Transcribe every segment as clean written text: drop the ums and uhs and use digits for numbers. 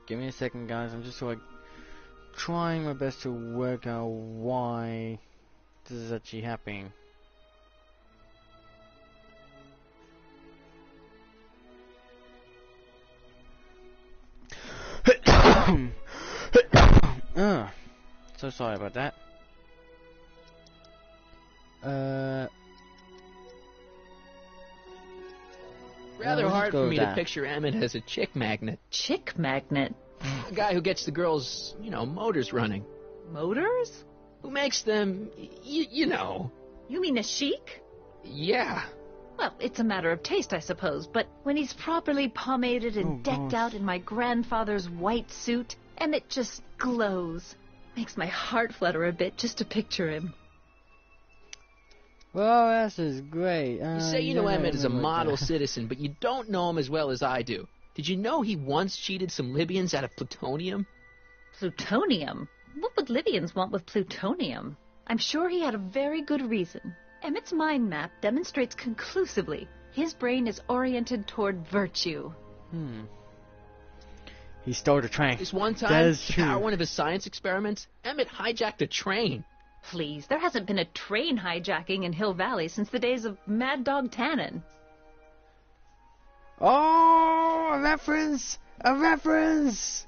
Give me a second, guys. I'm just like trying my best to work out why this is actually happening. So sorry about that. Rather hard for me to picture Emmett as a chick magnet. Chick magnet? A guy who gets the girls, motors running. Motors? Who makes them, you know. You mean a chic? Yeah. Well, it's a matter of taste, I suppose, but when he's properly pomaded and decked out in my grandfather's white suit, Emmett just glows. Makes my heart flutter a bit just to picture him. Well, this is great. You say you know Emmett is a model citizen, but you don't know him as well as I do. Did you know he once cheated some Libyans out of plutonium? Plutonium? What would Libyans want with plutonium? I'm sure he had a very good reason. Emmett's mind map demonstrates conclusively his brain is oriented toward virtue. He stole a train. This one time, to power one of his science experiments, Emmett hijacked a train. Please, there hasn't been a train hijacking in Hill Valley since the days of Mad Dog Tannen. Oh, a reference! A reference!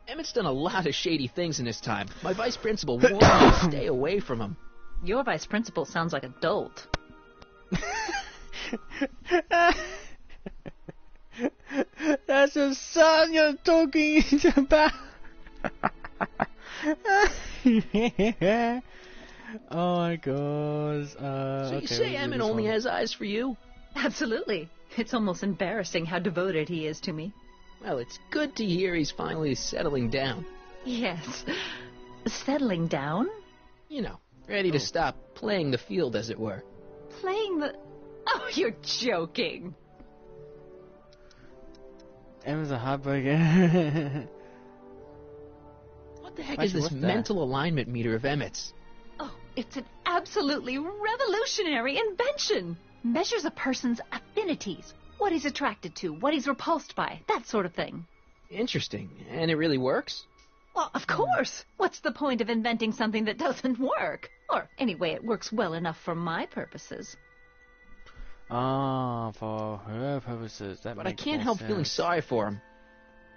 Emmett's done a lot of shady things in his time. My vice principal warned me to stay away from him. Your vice principal sounds like a dolt. That's the son you're talking about. Oh my god. So you say Emmett only has eyes for you? Absolutely. It's almost embarrassing how devoted he is to me. Well, it's good to hear he's finally settling down. Yes. Settling down? You know, ready to stop playing the field, as it were. Playing the... Oh, you're joking. Emma's a heartbreaker. What the heck is this mental alignment meter of Emmett's? Oh, it's an absolutely revolutionary invention. Measures a person's affinities, what he's attracted to, what he's repulsed by, that sort of thing. Interesting. And it really works? Well, of course. What's the point of inventing something that doesn't work? Or, anyway, it works well enough for my purposes. Ah, for her purposes. But I can't help feeling sorry for him.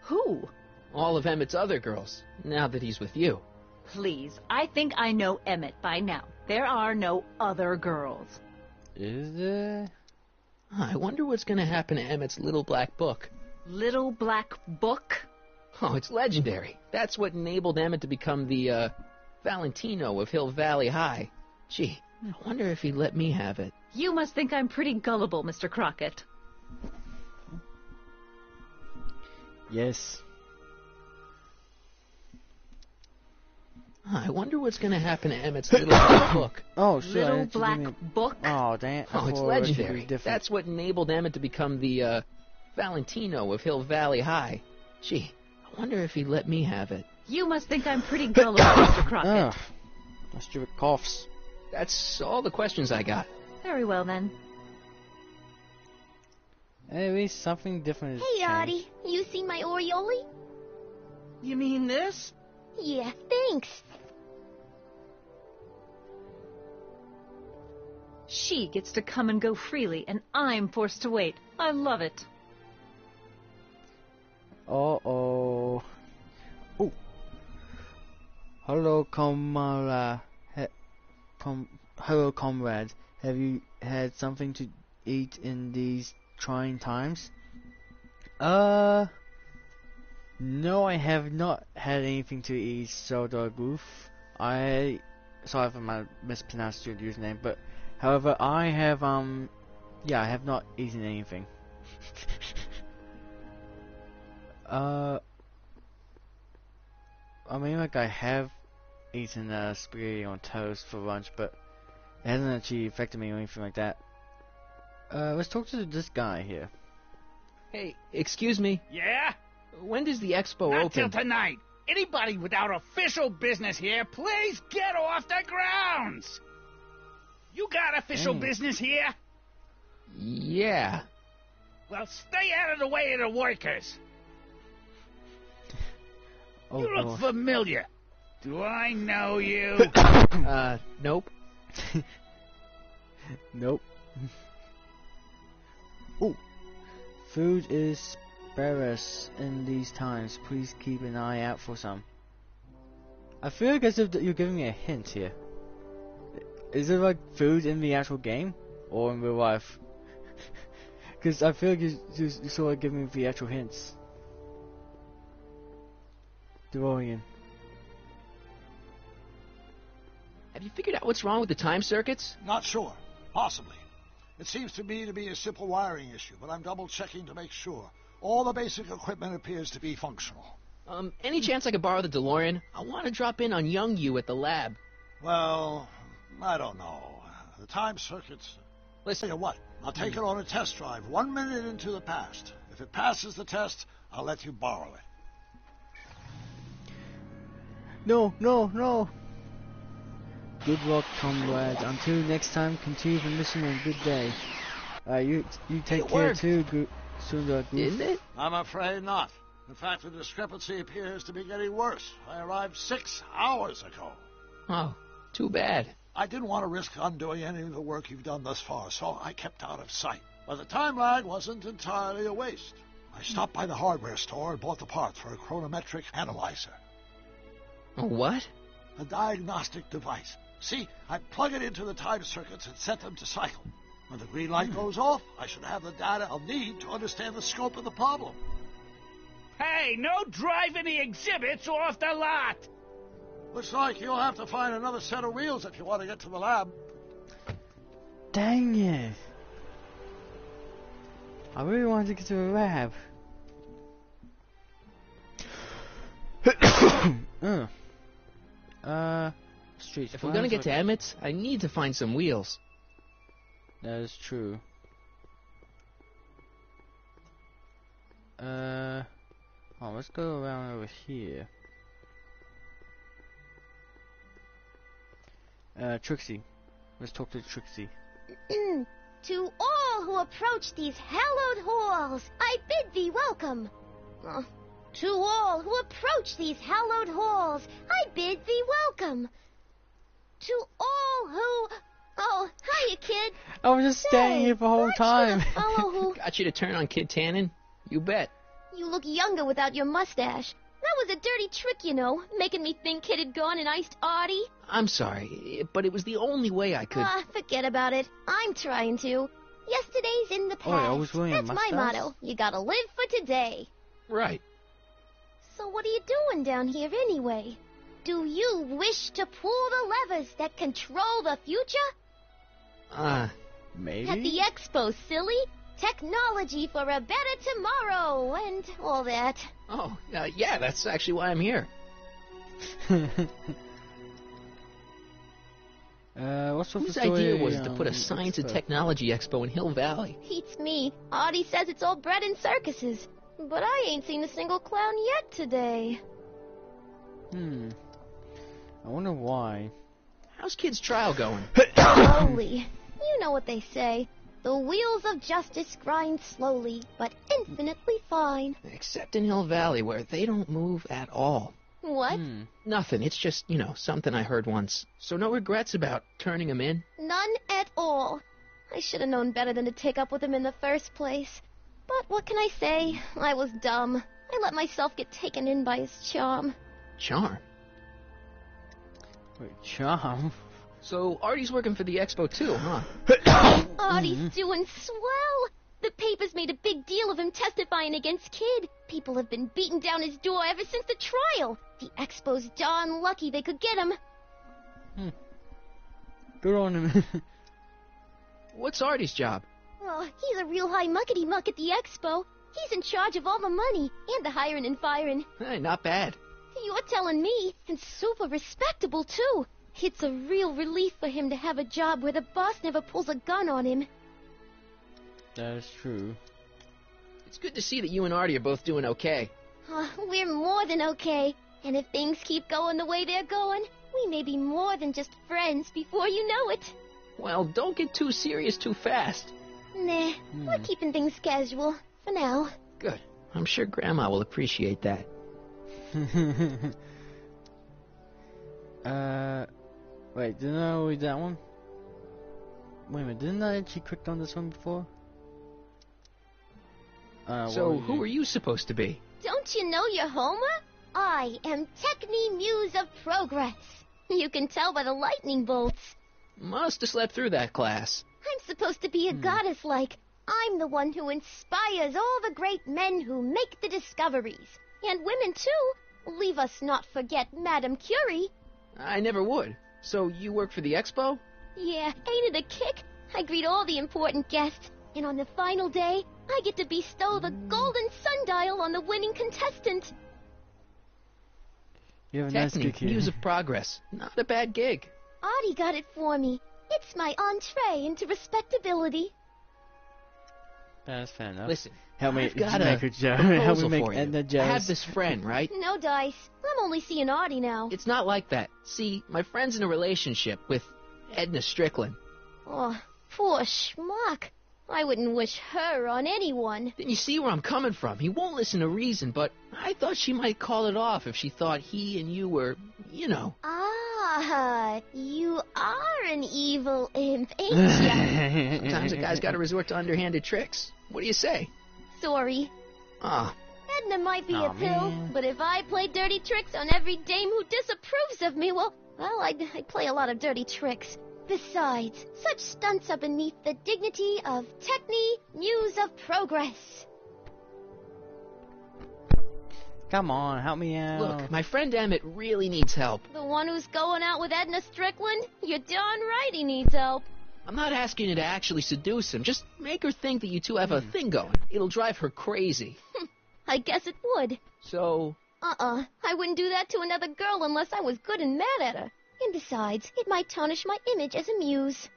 Who? All of Emmett's other girls, now that he's with you. Please, I think I know Emmett by now. There are no other girls. Is there? I wonder what's going to happen to Emmett's little black book. Little black book? Oh, it's legendary. That's what enabled Emmett to become the, Valentino of Hill Valley High. Gee, I wonder if he'd let me have it. You must think I'm pretty gullible, Mr. Crockett. Yes. I wonder what's going to happen to Emmett's little black book. Oh, shit. Little black book? Oh, damn. Oh, it's legendary. That's what enabled Emmett to become the, Valentino of Hill Valley High. Gee, I wonder if he'd let me have it. You must think I'm pretty gullible, Mr. Crockett. My stupid coughs. That's all the questions I got. Very well, then. At least something different is Hey, Artie. You see my Oriole? You mean this? Yeah, thanks. She gets to come and go freely, and I'm forced to wait. I love it. Uh-oh. Oh. Hello, hello, comrade. Have you had something to eat in these trying times? No, I have not had anything to eat, Soda Goof. Sorry for my mispronounced your username, but however, I have, yeah, I have not eaten anything. I mean, like, I have eaten spaghetti on toast for lunch, but it hasn't actually affected me or anything like that. Let's talk to this guy here. Hey, excuse me. Yeah? When does the expo Not open? till tonight. Anybody without official business here, please get off the grounds! You got official business here? Yeah. Well, stay out of the way of the workers. Oh, You look Lord. familiar. Do I know you? Nope. Nope. Oh, food is sparse in these times. Please keep an eye out for some. I feel like as if you're giving me a hint here. Is it like food in the actual game or in real life? Because I feel like you sort of giving me the actual hints. DeLorean. Have you figured out what's wrong with the time circuits? Not sure. Possibly. It seems to me to be a simple wiring issue, but I'm double-checking to make sure. All the basic equipment appears to be functional. Any chance I could borrow the DeLorean? I want to drop in on young you at the lab. Well, I don't know. The time circuits... Listen, Tell you what, I'll take it on a test drive 1 minute into the past. If it passes the test, I'll let you borrow it. No, no, no. Good luck, comrades. Until next time, continue the mission and good day. You take It care worked. too, Sundar Goof. didn't it? I'm afraid not. In fact, the discrepancy appears to be getting worse. I arrived 6 hours ago. Oh, too bad. I didn't want to risk undoing any of the work you've done thus far, so I kept out of sight. But the time lag wasn't entirely a waste. I stopped by the hardware store and bought the parts for a chronometric analyzer. A what? A diagnostic device. See, I plug it into the time circuits and set them to cycle. When the green light goes off, I should have the data I'll need to understand the scope of the problem. Hey, no driving the exhibits off the lot. Looks like you'll have to find another set of wheels if you want to get to the lab. Dang it. I really wanted to get to the lab. Streets. If we're gonna get to Emmett's, I need to find some wheels. That is true. Oh, let's go around over here. Trixie. Let's talk to Trixie. To all who approach these hallowed halls, I bid thee welcome. To all who approach these hallowed halls, I bid thee welcome. To all who... Oh, hiya, kid. I was just standing Say, here for the whole aren't you time. the fellow who... Got you to turn on Kid Tannen? You bet. You look younger without your mustache. That was a dirty trick, you know, making me think Kid had gone and iced Artie. I'm sorry, but it was the only way I could. Forget about it. I'm trying to. Yesterday's in the past. Oh, I was wearing a That's my mustache? motto. You gotta live for today. Right. So what are you doing down here anyway? Do you wish to pull the levers that control the future? Maybe? At the expo, silly. Technology for a better tomorrow and all that. Oh, yeah, that's actually why I'm here. What's with Whose the story, idea was it to put a science and expo? technology expo in Hill Valley? Beats me. Artie says it's all bred in circuses. But I ain't seen a single clown yet today. I wonder why. How's Kid's trial going? Slowly. You know what they say. The wheels of justice grind slowly, but infinitely fine. Except in Hill Valley, where they don't move at all. What? Nothing. It's just, something I heard once. So no regrets about turning him in? None at all. I should have known better than to take up with him in the first place. But what can I say? I was dumb. I let myself get taken in by his charm. Charm. Wait, charm? So Artie's working for the expo too, huh? Artie's doing swell. The papers made a big deal of him testifying against Kid. People have been beating down his door ever since the trial. The expo's darn lucky they could get him. Good on him. What's Artie's job? Oh, he's a real high muckety-muck at the expo. He's in charge of all the money and the hiring and firing. Hey, not bad. You're telling me, and super respectable, too. It's a real relief for him to have a job where the boss never pulls a gun on him. That is true. It's good to see that you and Artie are both doing okay. We're more than okay. And if things keep going the way they're going, we may be more than just friends before you know it. Well, don't get too serious too fast. Nah, we're keeping things casual, for now. Good. I'm sure Grandma will appreciate that. Wait, didn't I read that one? Wait a minute, didn't I actually click on this one before? So, who are you supposed to be? Don't you know your Homer? I am Techni Muse of Progress. You can tell by the lightning bolts. Must have slept through that class. I'm supposed to be a goddess like. I'm the one who inspires all the great men who make the discoveries. And women, too. Leave us not forget Madame Curie. I never would. So, you work for the expo? Yeah, ain't it a kick? I greet all the important guests. And on the final day, I get to bestow the golden sundial on the winning contestant. You have a nice gig Techni, here. Muse of Progress. Not a bad gig. Artie got it for me. It's my entree into respectability. That's fair enough. Listen, help me I've got make a a joke. Help me proposal make for you. Edna I jealous. have this friend, right? No dice. I'm only seeing Artie now. It's not like that. See, my friend's in a relationship with Edna Strickland. Oh, poor schmuck. I wouldn't wish her on anyone. Then you see where I'm coming from. He won't listen to reason, but I thought she might call it off if she thought he and you were, you know. Ah, you are an evil imp, ain't ya? Sometimes a guy's got to resort to underhanded tricks. What do you say? Sorry. Ah, Edna might be Aw, a pill, man. but if I play dirty tricks on every dame who disapproves of me, well, I'd play a lot of dirty tricks. Besides, such stunts are beneath the dignity of Techni, Muse of Progress. Come on, help me out. look, my friend Emmett really needs help. The one who's going out with Edna Strickland? You're darn right he needs help. I'm not asking you to actually seduce him. Just make her think that you two have a thing going. It'll drive her crazy. I guess it would. So, I wouldn't do that to another girl unless I was good and mad at her. And besides, it might tarnish my image as a muse.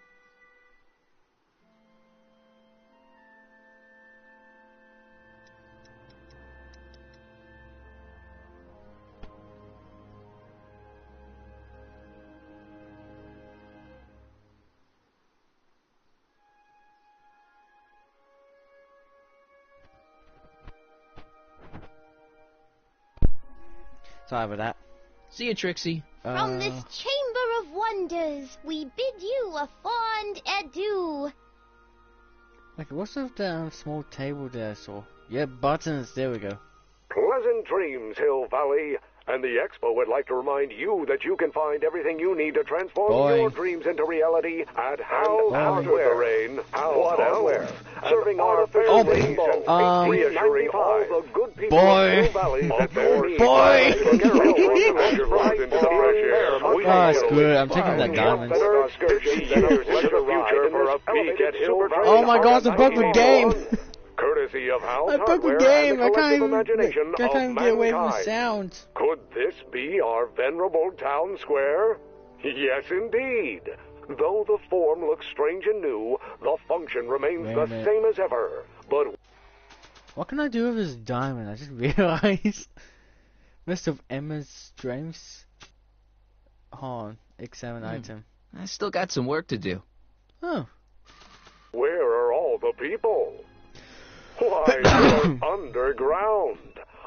Sorry about that. see you, Trixie. From this chamber of wonders, we bid you a fond adieu. Like, what's with the small table there I saw? Yeah, buttons, there we go. Pleasant dreams, Hill Valley. And the Expo would like to remind you that you can find everything you need to transform Boy. your dreams into reality at Hal's Hardware. Rain. What else? Serving our families and reassuring all the good people Boy. of Hill Valley that their needs Boy. are taken care of. Your life into the fresh air. Oh, screw it, I'm taking that diamond. Years into the future for a peek at Hill Valley. Oh my god, it's a broken game! Courtesy of Hal's I broke the Hardware game! and I the can't collective even imagination of get away from the mankind. sound. Could this be our venerable town square? Yes, indeed. Though the form looks strange and new, the function remains Wait a the minute. same as ever. But What can I do with this diamond? I just realized. List of Emma's strengths. Hold on, examine item. I still got some work to do. Oh. where are all the people? Why, they're underground.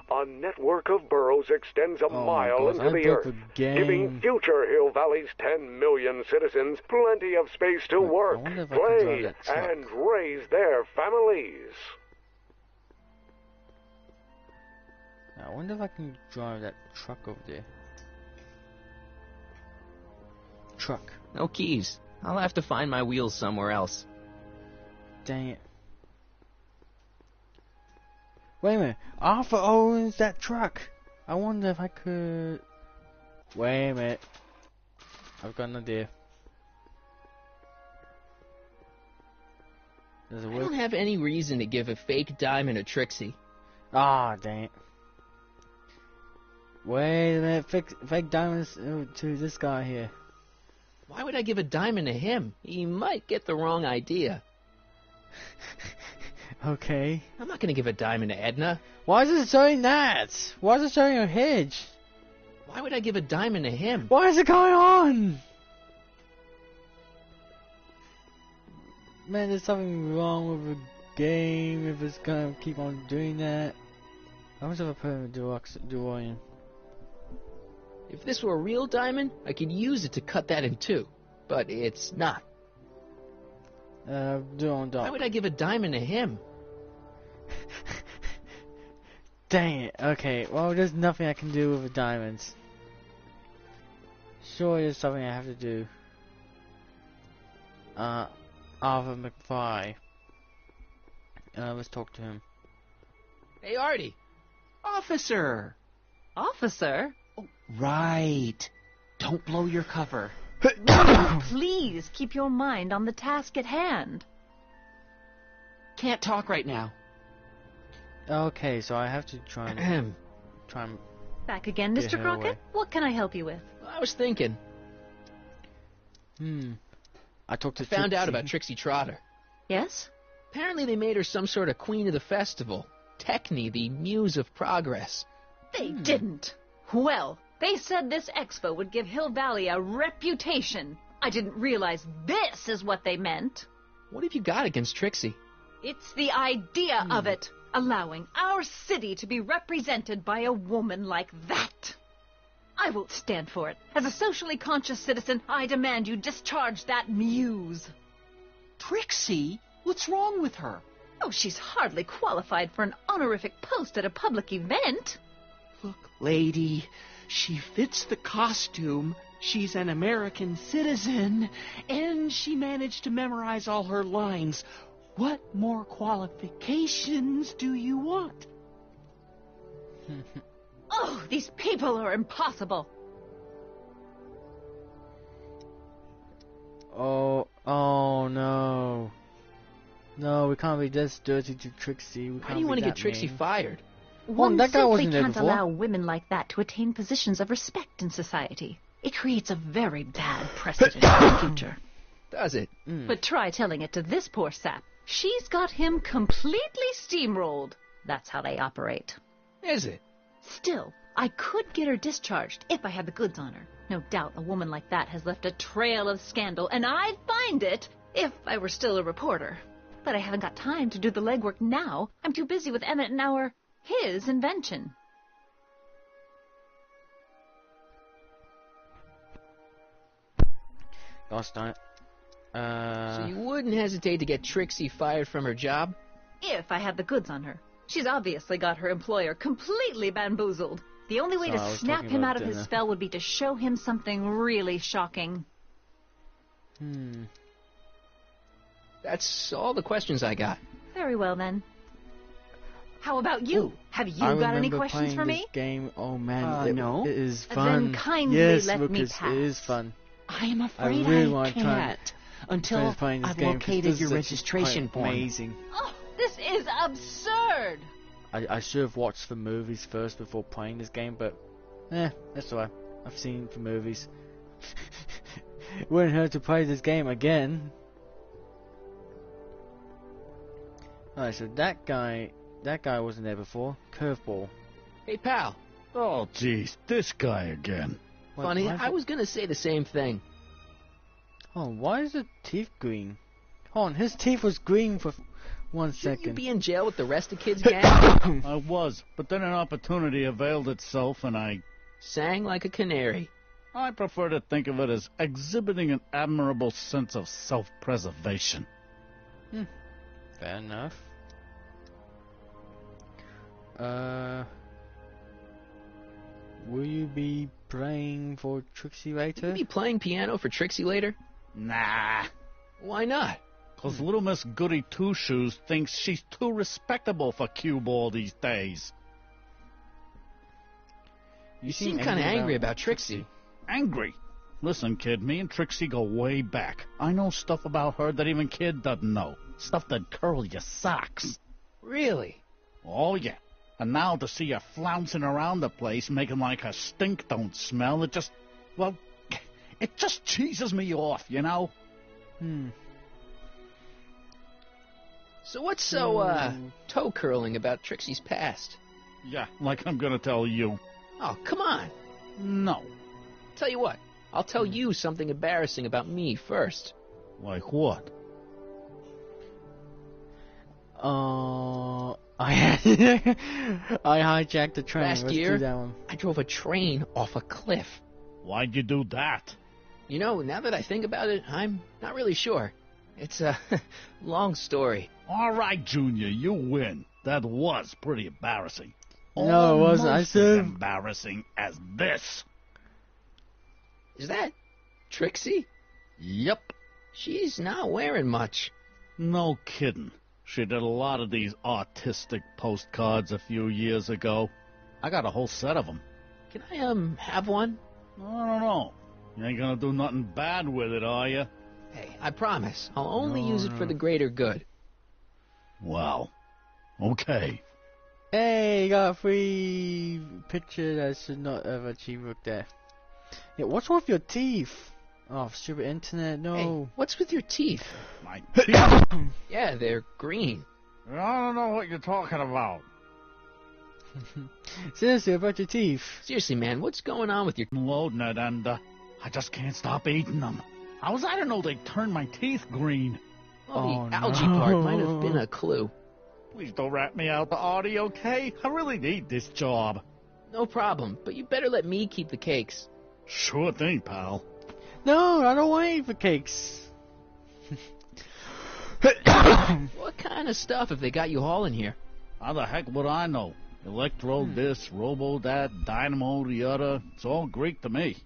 A network of burrows extends a Oh my mile God, into I the broke earth, the game. giving future Hill Valley's 10 million citizens plenty of space to Wait, I work, wonder if I can drive play, that truck. and raise their families. I wonder if I can drive that truck over there. Truck. No keys. I'll have to find my wheels somewhere else. Dang it. Wait a minute. Arthur owns that truck. I wonder if I could... Wait a minute. I've got an idea. Does it I work? don't have any reason to give a fake diamond to Trixie. Ah, dang it. Wait a minute. Fake diamonds to this guy here. Why would I give a diamond to him? He might get the wrong idea. Okay. I'm not going to give a diamond to Edna. Why is it showing that? Why is it showing a hedge? Why would I give a diamond to him? What is it going on? Man, there's something wrong with the game if it's gonna keep on doing that. How much of a put in the DeLorean? If this were a real diamond, I could use it to cut that in two. But it's not. Don't. Why would I give a diamond to him? Dang it. Okay, well, there's nothing I can do with the diamonds. Sure, there's something I have to do. Arthur McFly. Let's talk to him. Hey, Artie. Officer! Officer? Right. Don't blow your cover. Please keep your mind on the task at hand. Can't talk right now. Okay, so I have to try and... Back again, Get Mr. her Crockett? away. What can I help you with? I was thinking. I talked to Found out Trixie. about Trixie Trotter. Yes? Apparently they made her some sort of queen of the festival. Techne, the muse of progress. They didn't. Well, they said this expo would give Hill Valley a reputation. I didn't realize this is what they meant. What have you got against Trixie? It's the idea of it. Allowing our city to be represented by a woman like that. I won't stand for it. As a socially conscious citizen, I demand you discharge that muse. Trixie? What's wrong with her? Oh, she's hardly qualified for an honorific post at a public event. Look, lady, she fits the costume. She's an American citizen, and she managed to memorize all her lines. What more qualifications do you want? Oh, these people are impossible. Oh no. No, we can't be this dirty to Trixie. Why do you want to get Trixie fired? One that guy simply wasn't there can't before. allow women like that to attain positions of respect in society. It creates a very bad precedent in the future. Does it? But try telling it to this poor sap. She's got him completely steamrolled. That's how they operate. Is it? Still, I could get her discharged if I had the goods on her. No doubt a woman like that has left a trail of scandal, and I'd find it if I were still a reporter. But I haven't got time to do the legwork now. I'm too busy with Emmett and his invention. Gosh darn it. So you wouldn't hesitate to get Trixie fired from her job? If I had the goods on her. She's obviously got her employer completely bamboozled. The only way So I to was snap talking him about out of his dinner. spell would be to show him something really shocking. That's all the questions I got. Very well, then. How about you? Have you I got any remember questions playing for this me? game. Oh man, no. it is Then fun. kindly yes, let me Lucas, pass. it is fun. I am afraid really I wanna try and can't until Playing this I've game 'cause located this your is actually registration quite form. amazing. Oh, this is absurd! I should have watched the movies first before playing this game, but that's alright. I've seen the movies. Wouldn't hurt to play this game again. Alright, so that guy wasn't there before. Curveball. Hey, pal. Oh, jeez, this guy again. Funny, why is I it- was going to say the same thing. Hold on, why is the teeth green? Hold on, his teeth was green for 1 Shouldn't you second. be in jail with the rest of kids' gang? I was, but then an opportunity availed itself, and I Sang like a canary. prefer to think of it as exhibiting an admirable sense of self-preservation. Fair enough. Will you be playing for Trixie You later? be playing piano for Trixie later? Nah, Why not? 'cause little Miss Goody Two-Shoes thinks she's too respectable for cue ball these days. You seem kind of angry about Trixie. Angry. Listen, kid, me and Trixie go way back. I know stuff about her that even kid doesn't know. Stuff that curl your socks. Really? Oh, yeah. And now to see her flouncing around the place, making like her stink don't smell, it just cheeses me off, you know? So what's so, toe-curling about Trixie's past? Yeah, like I'm gonna tell you. Oh, come on. No. Tell you what, I'll tell you something embarrassing about me first. Like what? I hijacked the train. Last Let's year, do that one. I drove a train off a cliff. Why'd you do that? You know, now that I think about it, I'm not really sure. It's a long story. All right, Junior, you win. That was pretty embarrassing. No, it wasn't. I Almost said... as embarrassing as this. Is that Trixie? Yep. She's not wearing much. No kidding. She did a lot of these artistic postcards a few years ago. I got a whole set of them. Can I, have one? I don't know. You ain't gonna do nothing bad with it, are you? Hey, I promise. I'll only use it for No. the greater good. Well, okay. Hey, you got a free picture that should not have achieved looked at. Yeah, what's wrong with your teeth? Oh, stupid internet, no. Hey, what's with your teeth? My teeth. Yeah, they're green. I don't know what you're talking about. Seriously, about your teeth. Seriously, man, what's going on with your... Loading it, and I just can't stop eating them. How was I to know they'd turn my teeth green? Well, the Oh, algae no. part might have been a clue. Please don't rat me out the audio, okay? I really need this job. No problem, but you better let me keep the cakes. Sure thing, pal. No, I don't want any for cakes. What kind of stuff have they got you hauling here? How the heck would I know? Electro this, robo that, dynamo the other. It's all Greek to me.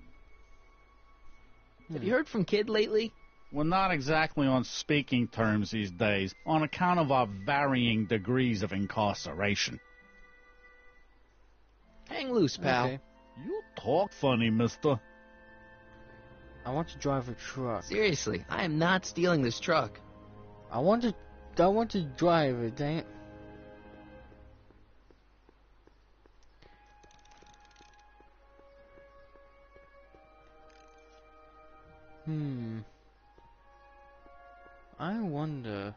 Have you heard from Kid lately? We're not exactly on speaking terms these days, on account of our varying degrees of incarceration. Hang loose, pal. Okay. You talk funny, mister. I want to drive a truck. Seriously, I am not stealing this truck. I want to drive it, dang it. I wonder.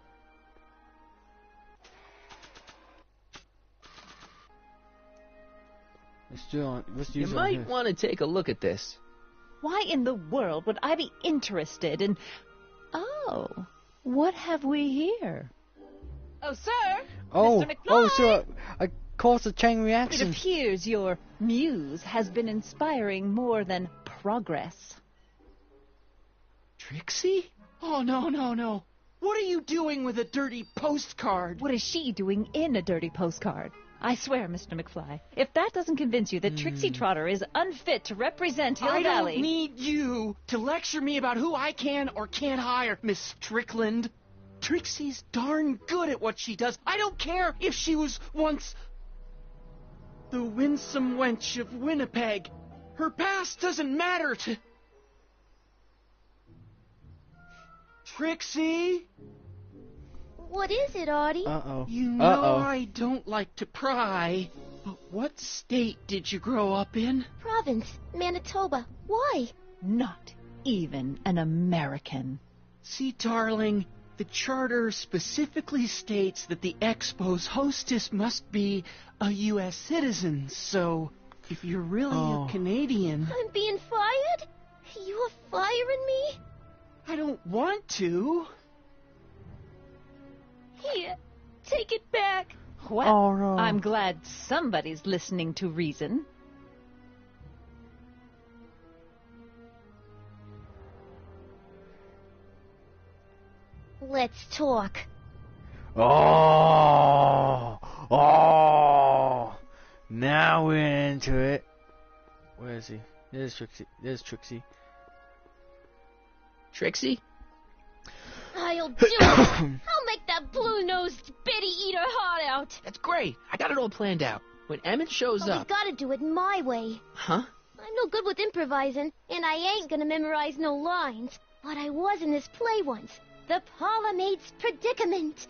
Let's You use it on might here. want to take a look at this. Why in the world would I be interested in... Oh, what have we here? Oh, sir! Oh, Mr. McFly! oh, so I caused a chain It reaction. appears your muse has been inspiring more than progress. Trixie? Oh, no, no, no. What are you doing with a dirty postcard? What is she doing in a dirty postcard? I swear, Mr. McFly, if that doesn't convince you that Trixie Trotter is unfit to represent Hill I Valley... don't need you to lecture me about who I can or can't hire, Miss Strickland. Trixie's darn good at what she does. I don't care if she was once the winsome wench of Winnipeg. Her past doesn't matter to... Trixie? What is it, Artie? Uh-oh. You know Uh-oh. I don't like to pry, but what state did you grow up in? Province, Manitoba. Why? Not even an American. See, darling, the charter specifically states that the Expo's hostess must be a U.S. citizen, so if you're really Oh. a Canadian... I'm being fired? You're firing me? I don't want to. Here, take it back. Well, Oh, no. I'm glad somebody's listening to reason. Let's talk. Oh, oh! Now we're into it. Where is he? There's Trixie. There's Trixie. Trixie? I'll do it. I'll make that blue-nosed bitty eat her heart out. That's great. I got it all planned out. When Emmett shows But we up... gotta do it my way. Huh? I'm no good with improvising, and I ain't gonna memorize no lines. But I was in this play once. The Parlor-Maid's Predicament.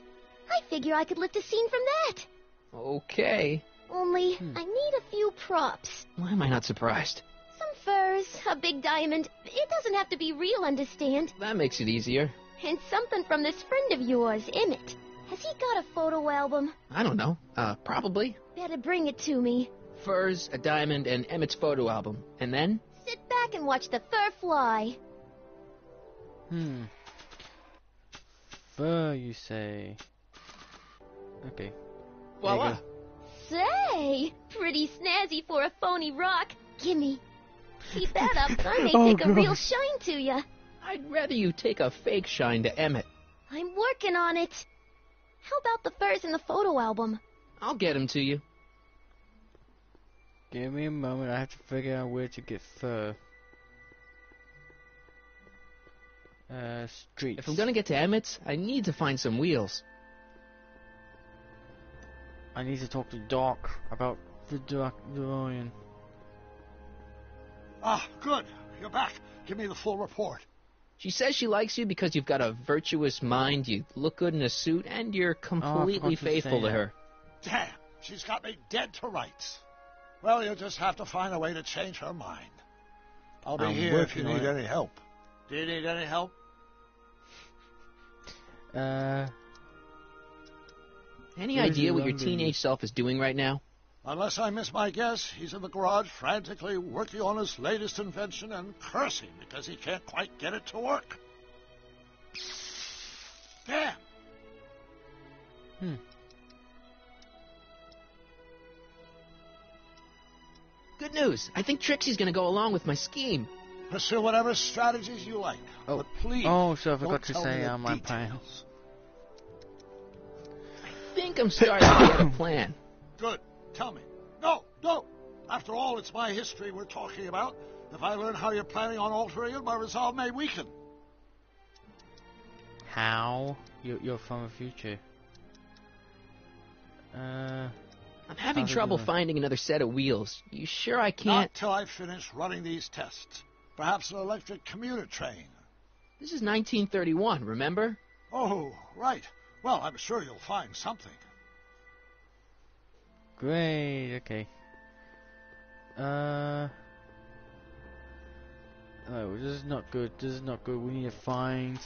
I figure I could lift a scene from that. Okay. Only, I need a few props. Why am I not surprised? Some furs, a big diamond. It doesn't have to be real, understand? That makes it easier. And something from this friend of yours, Emmett. Has he got a photo album? I don't know. Probably. Better bring it to me. Furs, a diamond, and Emmett's photo album. And then? Sit back and watch the fur fly. Fur, you say? Okay. Voila. Say, pretty snazzy for a phony rock. Gimme. Keep that up, and I may Oh, take a real gosh. shine to ya. I'd rather you take a fake shine to Emmett. I'm working on it. How about the furs in the photo album? I'll get him to you. Give me a moment, I have to figure out where to get fur. Streets. If I'm gonna get to Emmett's, I need to find some wheels. I need to talk to Doc about the DeLorean. Ah, good. You're back. Give me the full report. She says she likes you because you've got a virtuous mind, you look good in a suit, and you're completely forgot to faithful say to that. her. Damn, she's got me dead to rights. Well, you'll just have to find a way to change her mind. I'll be I'm here if you working on need it. any help. Do you need any help? Any Where's idea your what your London? teenage self is doing right now? Unless I miss my guess, he's in the garage frantically working on his latest invention and cursing because he can't quite get it to work. Damn! Good news. I think Trixie's gonna go along with my scheme. Pursue whatever strategies you like. Oh. But please, Oh, so I don't forgot to tell me say the my plan. details. I think I'm starting to get a plan. Good. Tell me. No, no. After all, it's my history we're talking about. If I learn how you're planning on altering it, my resolve may weaken. How? You're from the future. I'm having How's it trouble doing? finding another set of wheels. You sure I Not can't? till I finish running these tests. Perhaps an electric commuter train. This is 1931, remember? Oh, right. Well, I'm sure you'll find something. Great, okay. Oh, this is not good. This is not good. We need to find.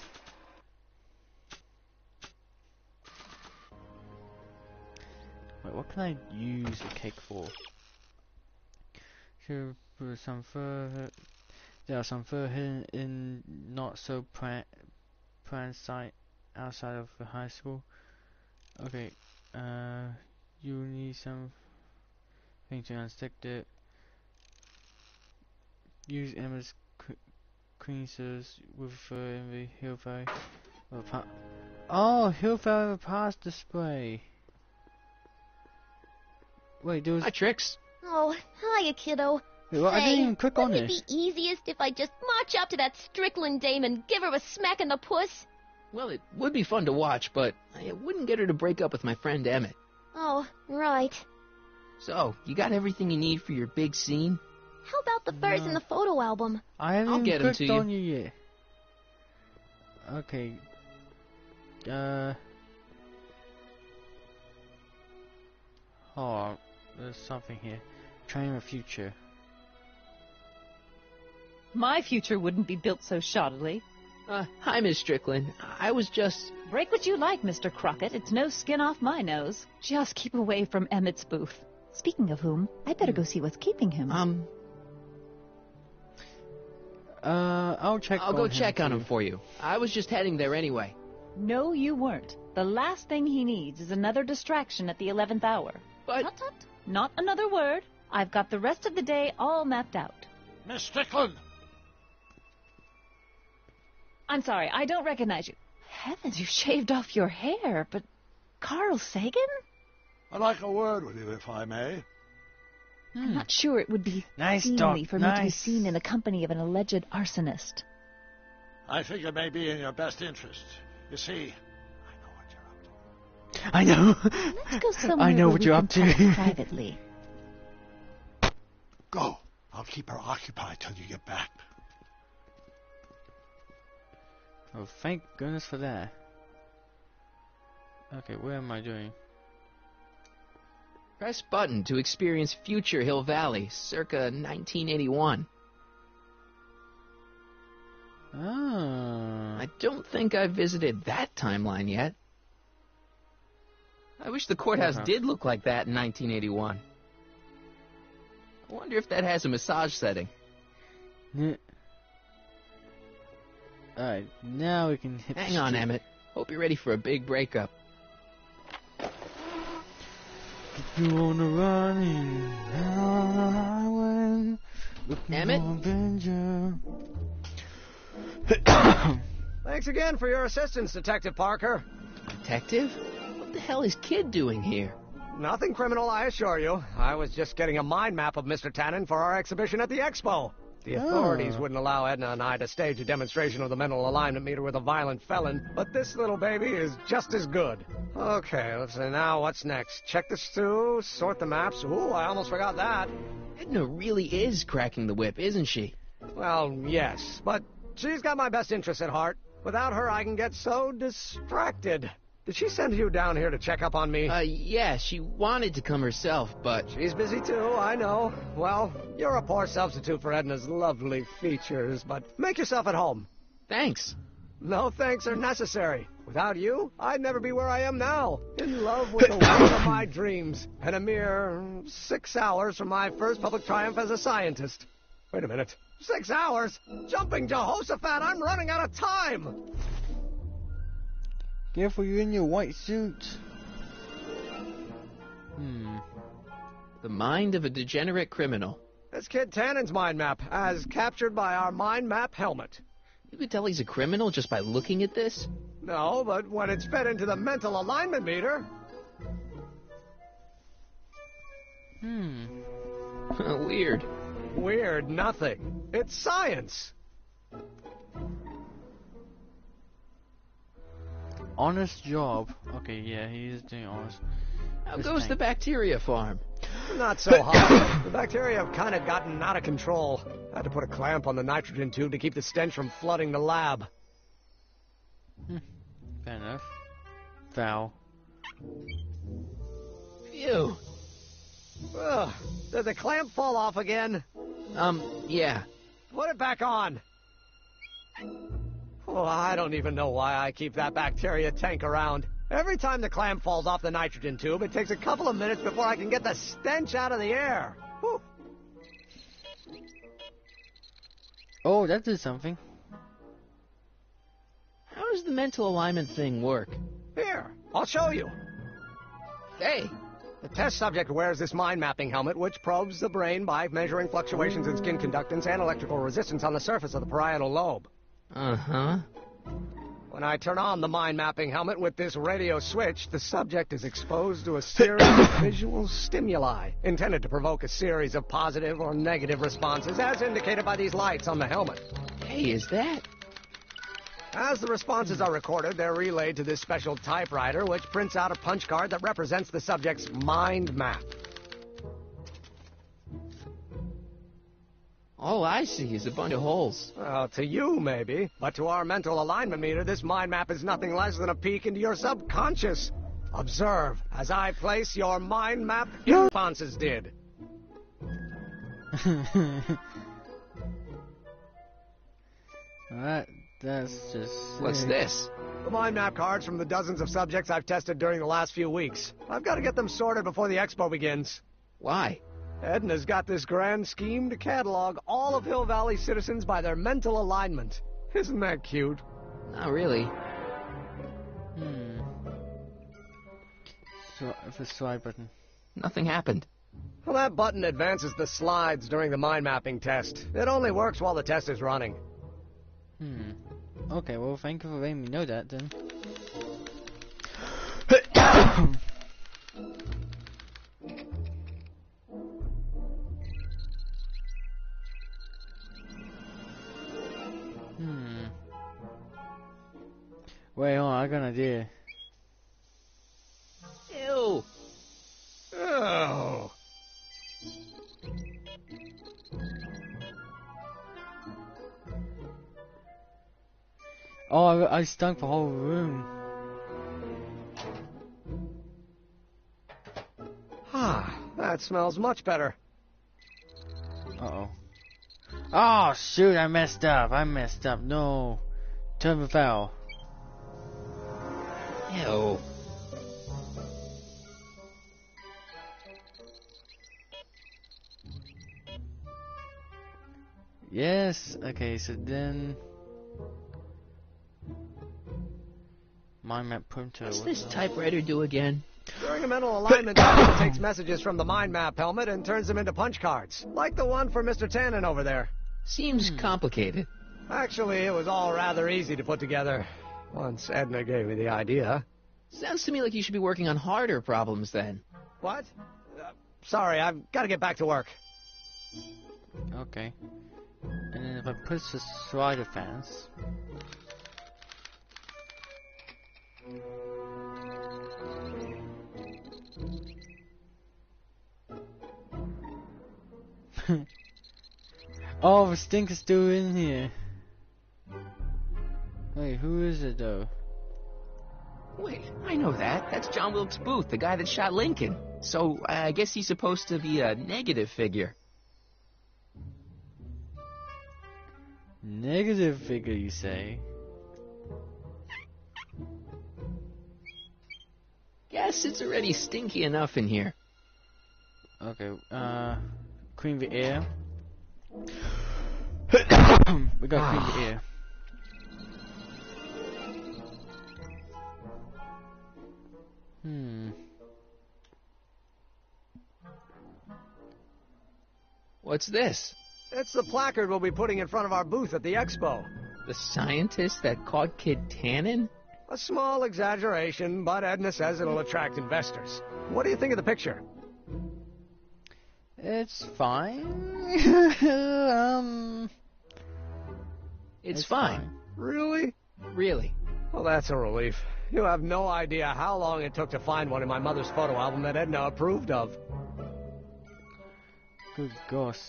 Wait, what can I use a cake for? Here, for some fur. There are some fur hidden in not so planned site outside of the high school. Okay. You need some thing to unstick it. Use Emma's cleansers with in the Hillfire. Oh, Hillfire pass display. Wait, there was. Hi, Trix. Oh, hiya, kiddo. Wait, what? I didn't even click on wouldn't it. it be easiest if I just march up to that Strickland dame and give her a smack in the puss? Well, it would be fun to watch, but I wouldn't get her to break up with my friend Emmett. Oh, right. So, you got everything you need for your big scene? How about the furs in the photo album? I haven't I'll even get 'em clicked to you. on you yet. Okay. Oh, there's something here. Train of future. My future wouldn't be built so shoddily. Hi, Miss Strickland. I was just... Break what you like, Mr. Crockett. It's no skin off my nose. Just keep away from Emmett's booth. Speaking of whom, I'd better go see what's keeping him. I'll check. I'll on go him check on too. him for you. I was just heading there anyway. No, you weren't. The last thing he needs is another distraction at the 11th hour. But... Tut tut. Not another word. I've got the rest of the day all mapped out. Miss Strickland! I'm sorry, I don't recognize you. Heavens, you shaved off your hair, but Carl Sagan? I'd like a word with you, if I may. I'm not sure it would be Nice, seemly Doc, for me to be nice. seen in the company of an alleged arsonist. I think it may be in your best interest. You see, I know. Let's go somewhere I know where what we you're can up to. talk privately. go. I'll keep her occupied till you get back. Oh, thank goodness for that. Okay, what am I doing? Press button to experience future Hill Valley, circa 1981. Ah. I don't think I've visited that timeline yet. I wish the courthouse Uh-huh. did look like that in 1981. I wonder if that has a massage setting. Alright, now we can hit the Hang on, street. Emmett. Hope you're ready for a big breakup. You on the running highway, looking Emmett? for adventure. Thanks again for your assistance, Detective Parker. Detective? What the hell is Kid doing here? Nothing criminal, I assure you. I was just getting a mind map of Mr. Tannen for our exhibition at the Expo. The authorities wouldn't allow Edna and I to stage a demonstration of the mental alignment meter with a violent felon, but this little baby is just as good. Okay, let's see, now what's next? Check this through, sort the maps. Ooh, I almost forgot that. Edna really is cracking the whip, isn't she? Well, yes, but she's got my best interests at heart. Without her, I can get so distracted. Did she send you down here to check up on me? Yeah, she wanted to come herself, but... She's busy too, I know. Well, you're a poor substitute for Edna's lovely features, but make yourself at home. Thanks. No thanks are necessary. Without you, I'd never be where I am now. In love with the woman of my dreams. And a mere 6 hours from my first public triumph as a scientist. Wait a minute. 6 hours? Jumping Jehoshaphat, I'm running out of time! Careful, you're in your white suit. The mind of a degenerate criminal. It's Kid Tannen's mind map, as captured by our mind map helmet. You could tell he's a criminal just by looking at this? No, but when it's fed into the mental alignment meter... Weird. Weird nothing. It's science. Honest job. Okay, yeah, he is doing honest. How goes the bacteria farm? Not so hot. The bacteria have kind of gotten out of control. I had to put a clamp on the nitrogen tube to keep the stench from flooding the lab. Fair enough. Foul. Phew. Ugh. Did the clamp fall off again? Yeah. Put it back on. Oh, I don't even know why I keep that bacteria tank around. Every time the clamp falls off the nitrogen tube, it takes a couple of minutes before I can get the stench out of the air. Whew. Oh, that did something. How does the mental alignment thing work? Here, I'll show you. Hey! The test subject wears this mind mapping helmet, which probes the brain by measuring fluctuations in skin conductance and electrical resistance on the surface of the parietal lobe. Uh-huh. When I turn on the mind mapping helmet with this radio switch, the subject is exposed to a series of visual stimuli intended to provoke a series of positive or negative responses, as indicated by these lights on the helmet. Hey, is that? As the responses are recorded, they're relayed to this special typewriter, which prints out a punch card that represents the subject's mind map. All I see is a bunch of holes. Well, to you, maybe. But to our mental alignment meter, this mind map is nothing less than a peek into your subconscious. Observe as I place your mind map responses did. That's just... What's this? The mind map cards from the dozens of subjects I've tested during the last few weeks. I've got to get them sorted before the expo begins. Why? Edna's got this grand scheme to catalog all of Hill Valley citizens by their mental alignment. Isn't that cute? Not really. So, the slide button. Nothing happened. Well, that button advances the slides during the mind mapping test. It only works while the test is running. Okay, well, thank you for letting me know that, then. Wait, hold on, I got an idea. Ew! Oh. Oh, I stunk the whole room. Ah, that smells much better. Uh-oh. Oh, shoot, I messed up. No. Turn the foul. Ew. Yes, okay, so then... Mind map printer. What's this typewriter do again? During a mental alignment, it takes messages from the mind map helmet and turns them into punch cards, like the one for Mr. Tannen over there. Seems complicated. Actually, it was all rather easy to put together, once Edna gave me the idea. Sounds to me like you should be working on harder problems then. What? Sorry, I've got to get back to work. Okay. And then if I push the slider fence... Oh, the stink is still in here. Wait, who is it though? Wait, I know that. That's John Wilkes Booth, the guy that shot Lincoln. So, I guess he's supposed to be a negative figure. Negative figure, you say? Guess it's already stinky enough in here. Okay, clean the air. We gotta clean the air. What's this? It's the placard we'll be putting in front of our booth at the expo. The scientist that caught Kid Tannen? A small exaggeration, but Edna says it'll attract investors. What do you think of the picture? It's fine. It's fine. Really? Really. Well, that's a relief. You have no idea how long it took to find one in my mother's photo album that Edna approved of. Good gosh.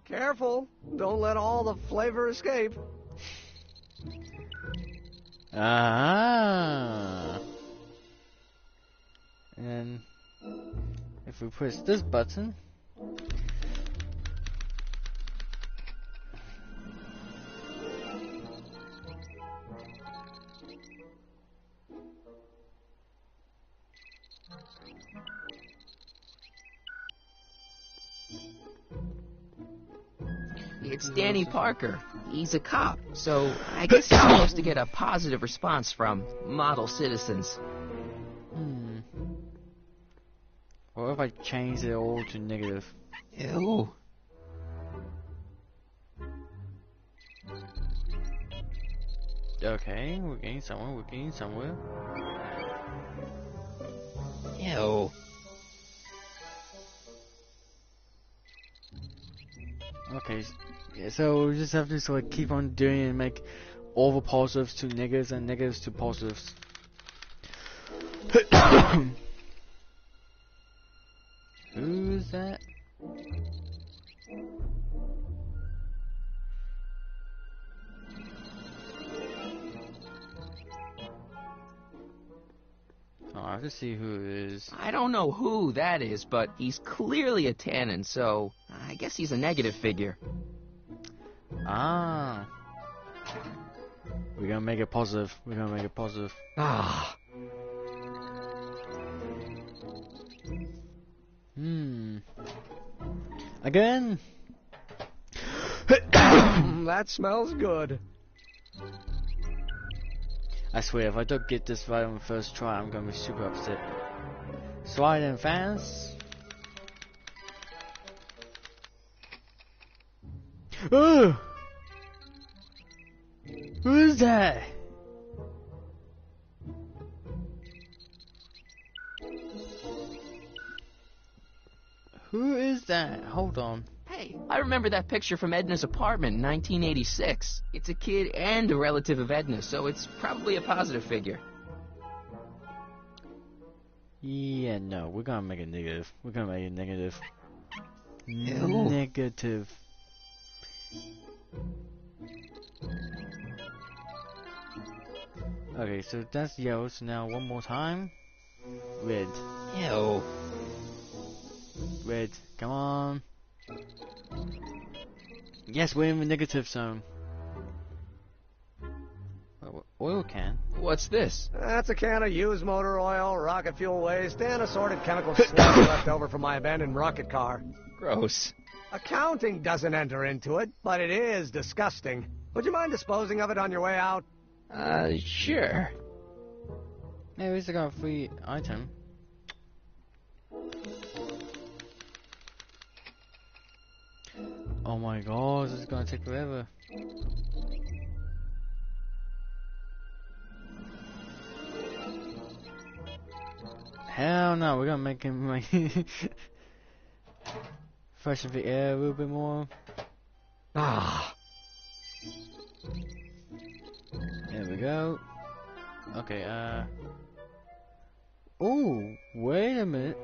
Careful. Don't let all the flavor escape. Ah. And if we push this button, It's Danny Parker. He's a cop, so I guess he's supposed to get a positive response from model citizens. what if I change it all to negative? Ew. Okay, we're getting somewhere. Ew. Okay, yeah, so we just have to sort of keep on doing it and make all the positives to negatives and negatives to positives. Who's that? Oh, I have to see who it is. I don't know who that is, but he's clearly a Tannen, so I guess he's a negative figure. Ah. We're gonna make it positive. Ah. Again? That smells good. I swear, if I don't get this right on the first try, I'm gonna be super upset. Slide and fans. Oh! Who is that? Who is that? Hold on. Hey, I remember that picture from Edna's apartment in 1986. It's a kid and a relative of Edna, so it's probably a positive figure. Yeah, no, we're gonna make it negative. Ew. Negative. Okay, so that's yellow, so now one more time. Red. Ew. Red, come on. Yes, we're in the negative zone. Oil can? What's this? That's a can of used motor oil, rocket fuel waste, and assorted chemical sludge left over from my abandoned rocket car. Gross. Accounting doesn't enter into it, but it is disgusting. Would you mind disposing of it on your way out? Sure. Hey, at least I got a free item. Oh my god, this is gonna take forever. Hell no, we're gonna make him like freshen the air a little bit more. Ah. There we go. Okay, ooh, wait a minute.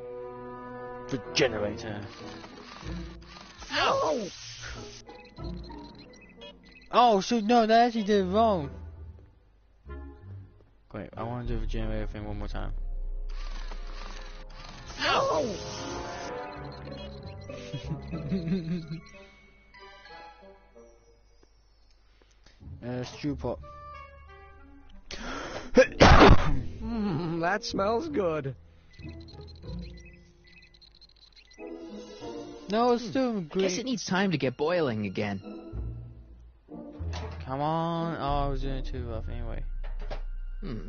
The generator. Ow! Oh shoot, no, that actually did it wrong. Wait, I wanna do the generator thing one more time. Ow! Stew pot. That smells good. No, it's still green. Guess it needs time to get boiling again. Come on. Oh, I was doing it too rough anyway.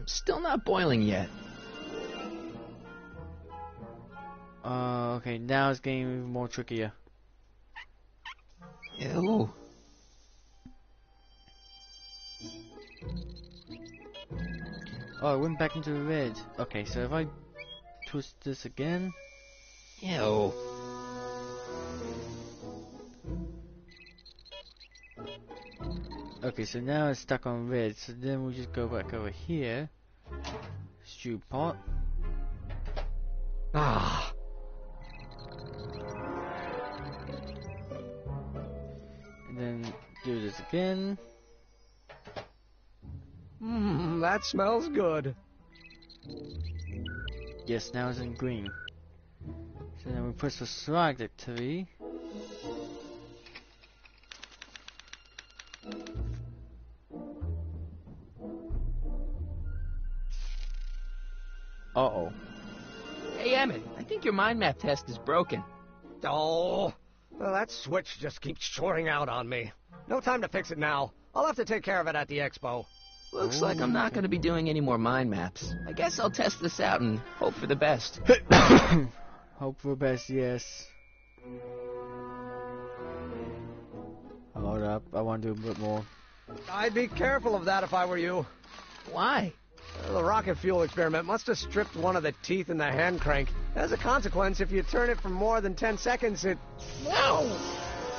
Still not boiling yet. Okay, now it's getting even more trickier. Ew. Oh, it went back into the red. Okay, so if I twist this again. Ew. Okay, so now it's stuck on red. So then we just go back over here. Stew pot. Ah. And then do this again. That smells good. Yes, now it's in green. So then we push the select activity. Uh-oh. Hey, Emmett, I think your mind map test is broken. Oh, well, that switch just keeps shorting out on me. No time to fix it now. I'll have to take care of it at the expo. Looks like I'm not going to be doing any more mind maps. I guess I'll test this out and hope for the best. Hope for the best, yes. Hold up, I want to do a bit more. I'd be careful of that if I were you. Why? The rocket fuel experiment must have stripped one of the teeth in the hand crank. As a consequence, if you turn it for more than 10 seconds, it...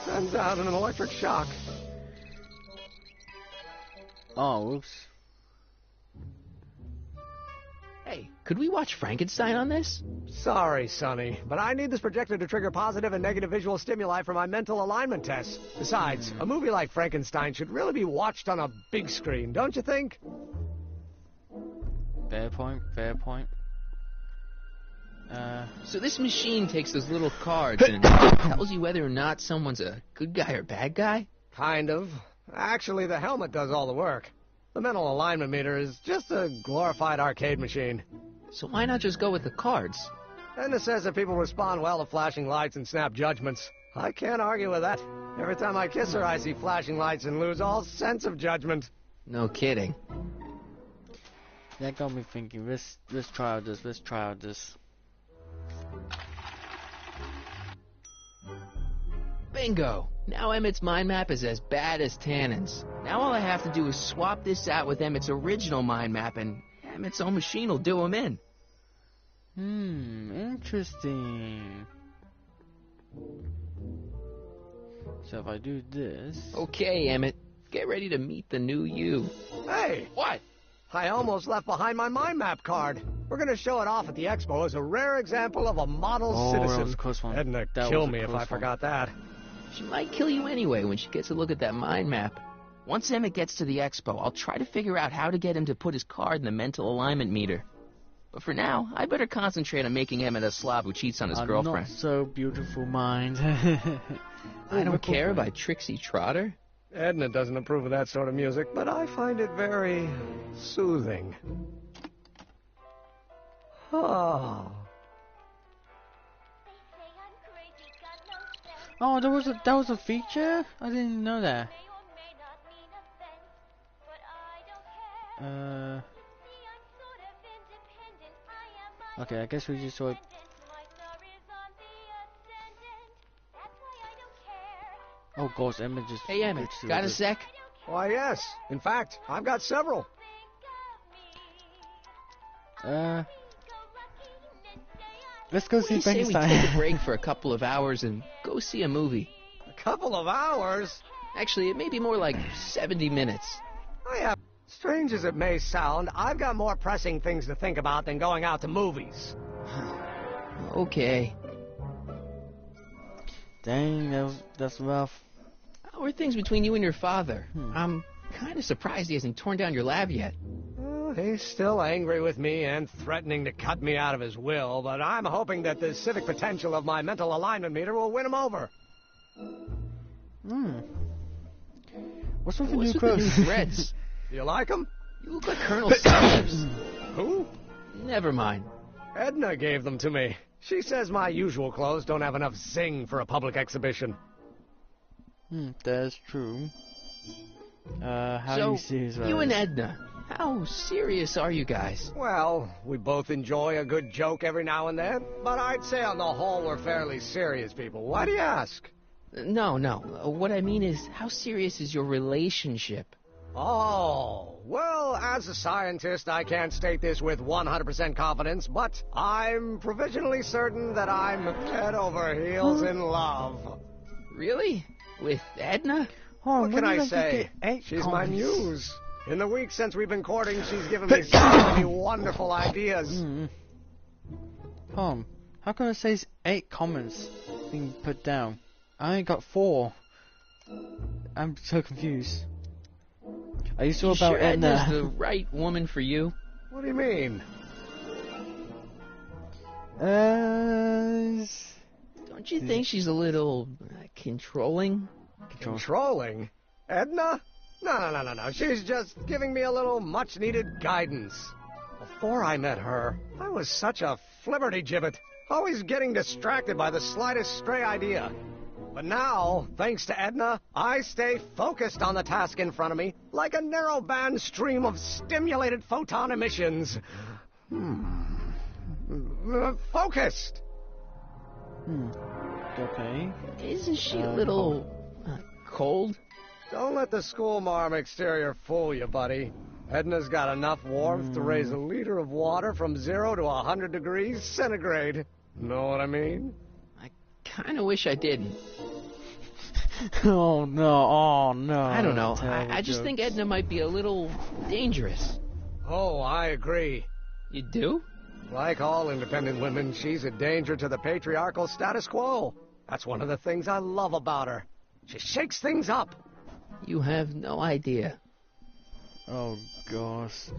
sends out an electric shock. Oh, oops. Hey, could we watch Frankenstein on this? Sorry, Sonny, but I need this projector to trigger positive and negative visual stimuli for my mental alignment tests. Besides, a movie like Frankenstein should really be watched on a big screen, don't you think? Fair point, fair point. So this machine takes those little cards and tells you whether or not someone's a good guy or bad guy? Kind of. Actually, the helmet does all the work. The mental alignment meter is just a glorified arcade machine. So why not just go with the cards? Edna says that people respond well to flashing lights and snap judgments. I can't argue with that. Every time I kiss her, I see flashing lights and lose all sense of judgment. No kidding. That got me thinking, let's try out this, let's try out this. Bingo! Now Emmett's mind map is as bad as Tannen's. Now all I have to do is swap this out with Emmett's original mind map and Emmett's own machine will do him in. Interesting. So if I do this... Okay, Emmett. Get ready to meet the new you. Hey! What? I almost left behind my mind map card. We're going to show it off at the expo as a rare example of a model citizen. That was a close one. Edna That kill was a me if close I forgot that. She might kill you anyway when she gets a look at that mind map. Once Emmett gets to the expo, I'll try to figure out how to get him to put his card in the mental alignment meter. But for now, I better concentrate on making Emmett a slob who cheats on his girlfriend. Not so beautiful mind. I Don't Care by Trixie Trotter? Edna doesn't approve of that sort of music, but I find it very soothing. Oh. Oh, that was a feature? I didn't know that. Okay, I guess we just sort. Oh, gosh, Emmett just. Hey, Emmett, got a sec? Why, yes. In fact, I've got several. Let's go see What do you say we take a Frankenstein. break for a couple of hours and go see a movie? A couple of hours? Actually, it may be more like 70 minutes. I have. Strange as it may sound, I've got more pressing things to think about than going out to movies. Okay. Dang, that's rough. How are things between you and your father? I'm kind of surprised he hasn't torn down your lab yet. Well, he's still angry with me and threatening to cut me out of his will, but I'm hoping that the civic potential of my mental alignment meter will win him over. What's with the What's new with the clothes? new threads? Do you like him? You look like Colonel Sanders. Who? Never mind. Edna gave them to me. She says my usual clothes don't have enough zing for a public exhibition. That's true. How do So, you see his you and Edna, how serious are you guys? Well, we both enjoy a good joke every now and then, but I'd say on the whole we're fairly serious people. Why do you ask? No. What I mean is, how serious is your relationship? Oh, well, as a scientist, I can't state this with 100% confidence, but I'm provisionally certain that I'm head over heels in love. Really? With Edna? What can I say? She's my muse. In the week since we've been courting, she's given me so many wonderful ideas. How can I say 8 comments being put down? I only got 4. I'm so confused. Are you sure about Edna? Edna's the right woman for you? What do you mean? Don't you think she's a little controlling? Controlling? Edna? No. She's just giving me a little much-needed guidance. Before I met her, I was such a flibberty-gibbet, always getting distracted by the slightest stray idea. But now, thanks to Edna, I stay focused on the task in front of me, like a narrow-band stream of stimulated photon emissions. Focused! Okay. Isn't she a little cold? Don't let the schoolmarm exterior fool you, buddy. Edna's got enough warmth to raise a liter of water from 0 to 100 degrees centigrade. Know what I mean? Kind of wish I didn't. Oh no. I don't know. Terrible I just jokes. think Edna might be a little dangerous. Oh, I agree. You do? Like all independent women, she's a danger to the patriarchal status quo. That's one of the things I love about her. She shakes things up. You have no idea. Oh gosh.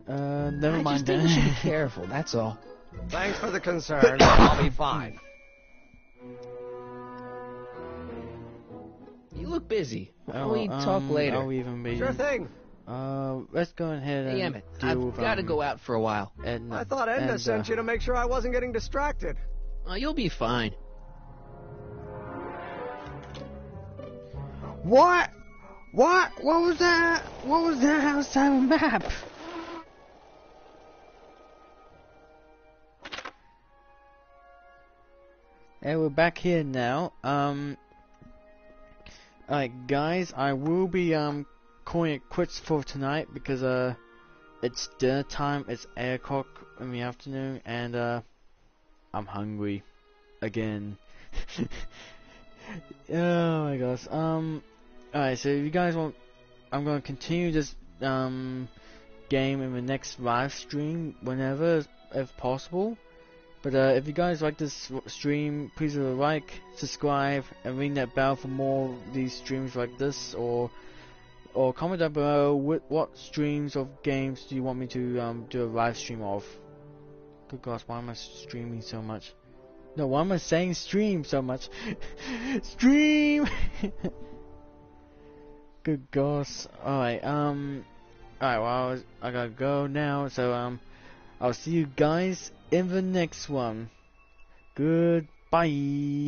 Never I mind just think then. you should be careful, that's all. Thanks for the concern. I'll be fine. You look busy. Why don't we talk later? Are we even meeting? Sure thing. Let's go ahead and Hey, Emmett, deal I've with, got to go out for a while. Edna. I thought Edna sent you to make sure I wasn't getting distracted. You'll be fine. What? What was that? What was that outside of the map? And we're back here now. Alright guys, I will be calling it quits for tonight because it's dinner time, it's 8 o'clock in the afternoon, and I'm hungry again. Oh my gosh. Alright, so if you guys want, I'm gonna continue this game in the next live stream whenever, if possible. But if you guys like this stream, please like, subscribe, and ring that bell for more of these streams like this, or comment down below what streams of games do you want me to do a live stream of. Good gosh, why am I streaming so much? No, why am I saying stream so much? Stream! Good gosh. Alright, well, I gotta go now, so, I'll see you guys in the next one. Goodbye.